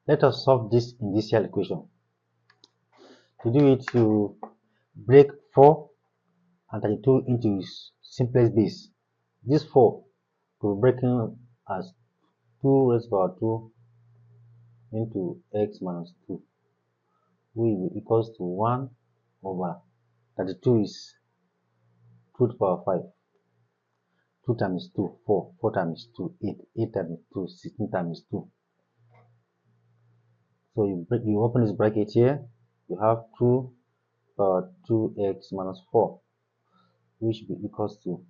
Let us solve this initial equation. To do it, you break 4 and 32 into its simplest base. This 4 will be breaking as 2 raised to power 2 into x minus 2, which will be equals to 1 over 32 is 2 to the power 5. 2 times 2, 4. 4 times 2, 8. 8 times 2, 16 times 2. So you open this bracket here, you have 2 power 2x minus 4, which will be equals to,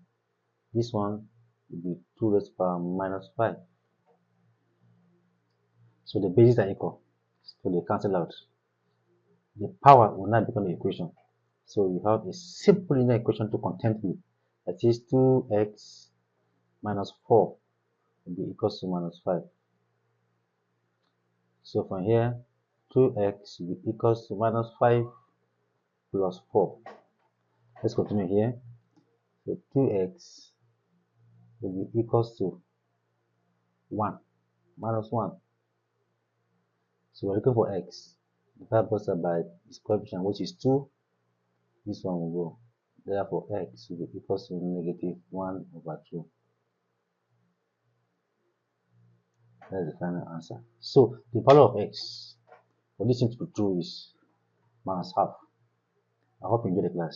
this one will be 2 raised to the power minus 5. So the bases are equal, so they cancel out. The power will now become the equation. So you have a simple linear equation to contend with. That is 2x minus 4 will be equals to minus 5. So from here, 2x will be equals to minus 5 plus 4. Let's continue here. So 2x will be equals to 1 minus 1. So we're looking for x. Divide both sides by its coefficient, which is 2. This one will go. Therefore, x will be equals to negative 1 over 2. That's the final answer. So the value of x for this thing to be true is minus half. I hope you enjoy the class.